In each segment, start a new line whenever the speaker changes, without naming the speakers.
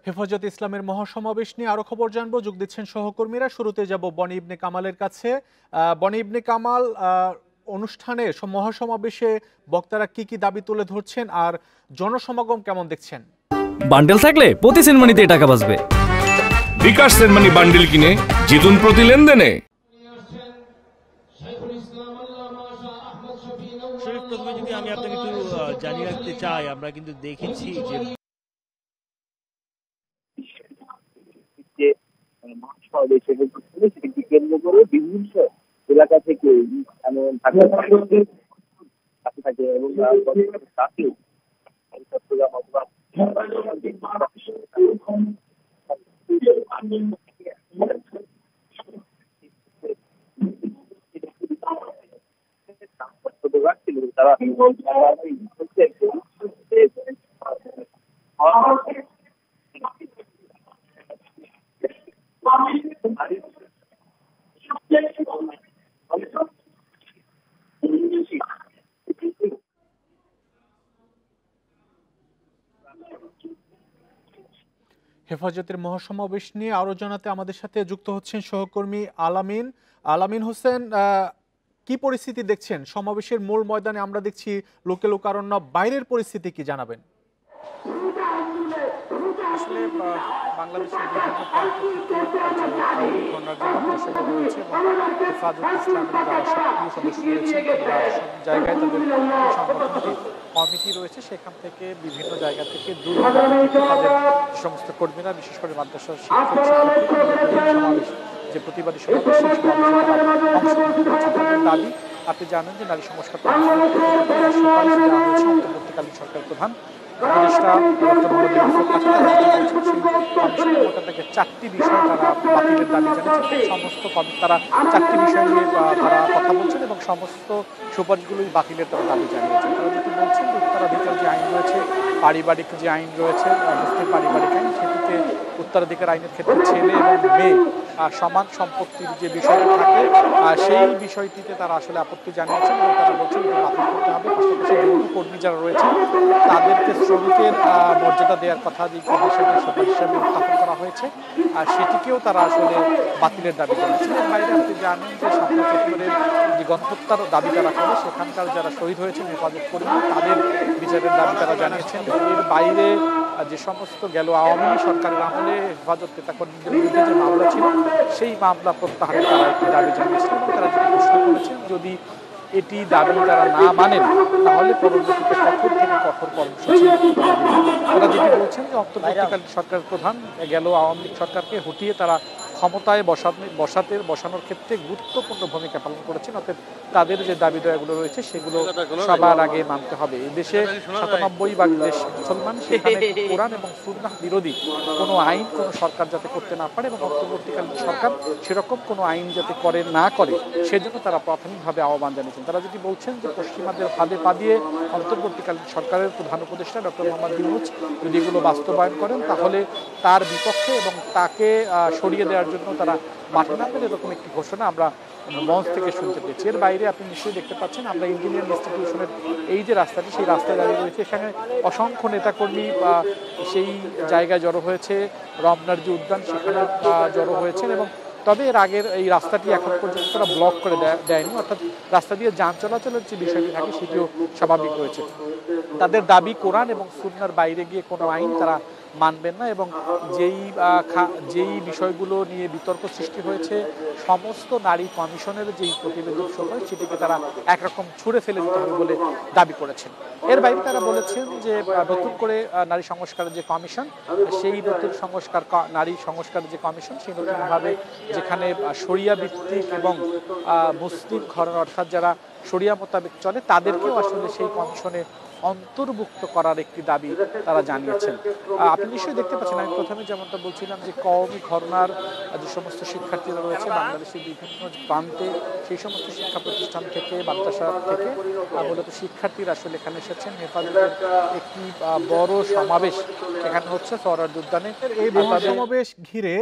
হেফাজতে ইসলামের মহাসমাবেশ নিয়ে আরো খবর জানবো, যোগ দিচ্ছেন সহকর্মীরা। শুরুতে যাব বনি ইবনে কামালের কাছে। বনি ইবনে কামাল, অনুষ্ঠানে মহাসমাবেশে বক্তারা কি কি দাবি তুলে ধরছেন আর জনসমাগম কেমন দেখছেন?
বান্ডেল থাকলে প্রতি সেনমানিতে টাকা বাঁচবে।
বিকাশ সেনমানি বান্ডেল কিনে জিতুন প্রতি লেনদেনে।
শরীফ, প্রথমে যদি আমি আপনাকে একটু জানিয়ে রাখতে চাই, আমরা কিন্তু দেখেছি যে
কেন্দ্র করে বিভিন্ন এলাকা থেকে থাকে এবং তারা
হেফাজতের মহাসমাবেশ নিয়ে আরো জানাতে আমাদের সাথে যুক্ত হচ্ছেন সহকর্মী আলামিন। আলামিন হোসেন, কি পরিস্থিতি দেখছেন সমাবেশের মূল ময়দানে? আমরা দেখছি লোকে লোকারণ্য, বাইরের পরিস্থিতি কি জানাবেন?
আসলে বাংলাদেশের বিভিন্ন প্রান্ত থেকে রয়েছে এবং হেফাজত ইসলামের যারা সক্রিয় সদস্য রয়েছে সব জায়গায় তাদের সংগঠনটির কমিটি রয়েছে, সেখান থেকে বিভিন্ন জায়গা থেকে দূর তাদের সমস্ত কর্মীরা, বিশেষ করে মাদ্রাসার শিক্ষক সমাবেশ, যে প্রতিবাদী সমাবেশ, সেই সমাবেশে অংশগ্রহণ দাবি। আপনি জানেন যে নারী সংস্কার অন্তর্বর্তীকালীন সরকার প্রধান উপদেষ্টা ডক্টর চারটি বিষয় তারা বাতিলের দাবি জানিয়েছেন। সমস্ত তারা চারটি বিষয় নিয়ে তারা কথা বলছেন এবং সমস্ত সুপারিশগুলোই বাতিলের তারা দাবি জানিয়েছেন। তারা যেটি বলছেন যে উত্তরাধিকার যে আইন রয়েছে, পারিবারিক যে আইন রয়েছে, মুসলিম পারিবারিক আইন, সেটিতে উত্তরাধিকার আইনের ক্ষেত্রে ছেলে এবং মেয়ে সমান সম্পত্তির যে বিষয়টি থাকে সেই বিষয়টিতে তারা আসলে আপত্তি জানিয়েছেন এবং তারা বলছেন যে বাতিল করতে হবে। পাশাপাশি যৌন কর্মী যারা রয়েছে তাদেরকে শ্রমিকের মর্যাদা দেওয়ার কথা যে সুপারিশ হিসাবে উত্থাপন করা হয়েছে সেটিকেও তারা আসলে বাতিলের দাবি জানিয়েছেন। এর বাইরে আপনি জানেন যে শাপলা চত্বরের যে গণহত্যার দাবি তারা করে, সেখানকার যারা শহীদ হয়েছেন হেফাজত কর্মী, তাদের বিচারের দাবি তারা জানিয়েছেন। এর বাইরে যে সমস্ত গেল আওয়ামী সরকারের আমলে হেফাজত নেতাকর্মীদের বিরুদ্ধে যে মামলা ছিল, সেই মামলা প্রত্যাহারের তারা একটি দাবি জানিয়েছেন এবং তারা যেটি ঘোষণা করেছেন যদি এটি দাবি তারা না মানেন তাহলে পরবর্তীতে কঠোর থেকে কঠোর কর্মসূচি। তারা যেটি বলছেন যে অন্তর্বর্তীকালীন সরকার প্রধান গেল আওয়ামী লীগ সরকারকে হটিয়ে তারা ক্ষমতায় বসানোর ক্ষেত্রে গুরুত্বপূর্ণ ভূমিকা পালন করেছেন। অর্থাৎ তাদের যে দাবি দয়াগুলো রয়েছে সেগুলো সবার আগে মানতে হবে। এই দেশে ৯৭ দেশ মুসলমান, সেখানে কোরআন এবং সুন্নাহ বিরোধী কোনো আইন কোনো সরকার যাতে করতে না পারে এবং অন্তর্বর্তীকালীন সরকার সেরকম কোনো আইন যাতে না করে সেজন্য তারা প্রাথমিকভাবে আহ্বান জানিয়েছেন। তারা যদি বলছেন যে পশ্চিমাদের ফাঁদে পা দিয়ে অন্তর্বর্তীকালীন সরকারের প্রধান উপদেষ্টা ডক্টর মোহাম্মদ ইউনূস যদি এগুলো বাস্তবায়ন করেন তাহলে তার বিপক্ষে এবং তাকে সরিয়ে দেওয়ার জন্য তারা মাঠে নামবেন, এরকম একটি ঘোষণা আমরা মঞ্চ থেকে শুনতে পেয়েছি। এর বাইরে আপনি নিশ্চয়ই দেখতে পাচ্ছেন আমরা ইঞ্জিনিয়ারিং ইনস্টিটিউশনের এই যে রাস্তাটি, সেই রাস্তায় দাঁড়িয়ে রয়েছে, সেখানে অসংখ্য নেতাকর্মী সেই জায়গায় জড়ো হয়েছে। রমনার যে উদ্যান সেখানে জড়ো হয়েছেন এবং তবে এর আগের এই রাস্তাটি এখন পর্যন্ত তারা ব্লক করে দেয়নি, অর্থাৎ রাস্তা দিয়ে যান চলাচলের যে বিষয়টি থাকে সেটিও স্বাভাবিক রয়েছে। তাদের দাবি কোরআন এবং সুন্নাহর বাইরে গিয়ে কোনো আইন তারা মানবেন না এবং যেই বিষয়গুলো নিয়ে বিতর্ক সৃষ্টি হয়েছে, সমস্ত নারী কমিশনের যেই প্রতিবেদন সময় সেটিকে তারা একরকম ছুঁড়ে ফেলে দিতে হবে বলে দাবি করেছেন। এর বাইরে তারা বলেছেন যে নতুন করে নারী সংস্কারের যে কমিশন, সেই নতুন নারী সংস্কারের যে কমিশন, সেই নতুনভাবে যেখানে শরিয়া ভিত্তিক এবং মুসলিম ঘরানা অর্থাৎ যারা শরিয়া মোতাবেক চলে তাদেরকেও আসলে সেই কমিশনে অন্তর্ভুক্ত করার একটি দাবি তারা জানিয়েছেন। আপনি নিশ্চয়ই দেখতে পাচ্ছেন, আমি প্রথমে যেমনটা বলছিলাম যে কওমি ঘরানার যে সমস্ত শিক্ষার্থীরা রয়েছে বাংলাদেশের বিভিন্ন প্রান্তে, সেই সমস্ত শিক্ষা প্রতিষ্ঠান থেকে, মাদ্রাসা থেকে মূলত শিক্ষার্থীরা আসলে এখানে এসেছেন। হেফাজতের একটি বড় সমাবেশ এখানে হচ্ছে সরার উদ্যানে।
এই সমাবেশ ঘিরে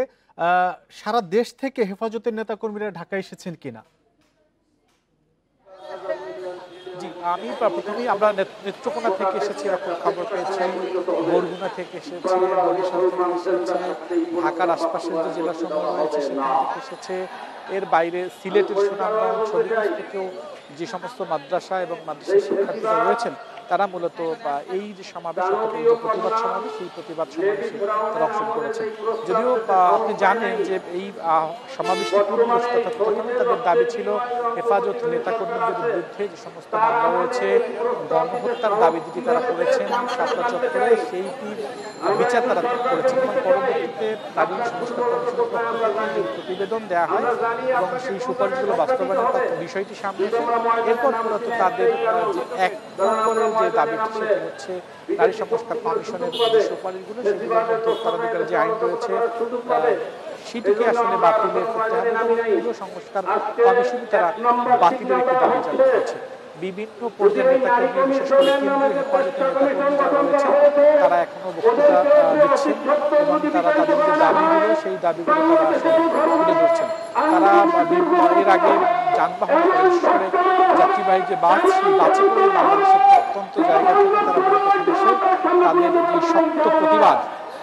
সারা দেশ থেকে হেফাজতের নেতাকর্মীরা ঢাকায় এসেছেন কিনা?
আমি প্রথমেই আমরা নেত্রকোনা থেকে এসেছি এরকম খবর পেয়েছি, বরগুনা থেকে এসেছে, বরিশাল থেকে এসেছে, ঢাকার আশপাশের যে জেলাসমূহ রয়েছে সেখান থেকে এসেছে। এর বাইরে সিলেটের সুনামগঞ্জ, হবিগঞ্জ থেকেও যে সমস্ত মাদ্রাসা এবং মাদ্রাসার শিক্ষার্থীরা রয়েছেন তারা মূলত এই যে সমাবেশ, এই যে প্রতিবাদ সমাবেশ, এই প্রতিবাদ সমাবেশে তারা অংশগ্রহণ করেছেন। যদিও আপনি জানেন যে এই সমাবেশটি প্রথমে তাদের দাবি ছিল হেফাজত নেতাকর্মীদের বিরুদ্ধে যে সমস্ত মামলা রয়েছে, গণহত্যার দাবি যেটি তারা করেছেন শাপলা চত্বরে, সেইটির বিচার তারা করেছেন এবং পরবর্তীতে নারী সংস্কার কমিশনের পক্ষ থেকে যে প্রতিবেদন দেওয়া হয় এবং সেই সুপারিশগুলো বাস্তবায়নের বিষয়টি সামনে আসে। এরপর মূলত তাদের যে এক নম্বরের যে দাবিটি সেটি হচ্ছে নারী সংস্কার কমিশনের যে সুপারিশগুলো, সেগুলোর মধ্যে উত্তরাধিকারের যে আইন রয়েছে সেটিকে আসলে বাতিলের করতে হবে এবং পুরো সংস্কার কমিশন তারা বাতিলের একটি দাবি জানিয়ে দিচ্ছে। বিভিন্ন পর্যায়ের নেতাকর্মী, বিশেষ করে কেন্দ্রীয় হেফাজতের নেতাকর্মী যারা রয়েছে তারা এখনো বক্তৃতা দিচ্ছেন এবং তারা তাদের যে দাবিগুলো সেই দাবিগুলো তারা আসলে তুলে ধরছেন। তারা এর আগে যানবাহন, বিশেষ করে যাত্রীবাহী যে বাস, সেই বাসে করে বাংলাদেশের প্রত্যন্ত জায়গা থেকে তারা এসে তাদের যে শক্ত প্রতিবাদ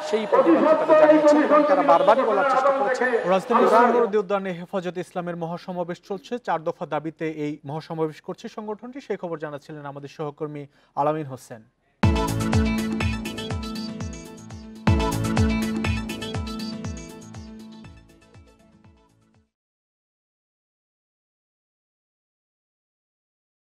সেই প্রতিবাদকে তারা জানিয়েছেন এবং তারা বারবারই বলার চেষ্টা করেছেন।
রাজধানীর সোহরাওয়ার্দী উদ্যানে হেফাজতে ইসলামের মহাসমাবেশ চলছে। 4 দফা দাবিতে এই মহাসমাবেশ করছে সংগঠনটি। সেই খবর জানাচ্ছিলেন আমাদের সহকর্মী আলামিন হোসেন।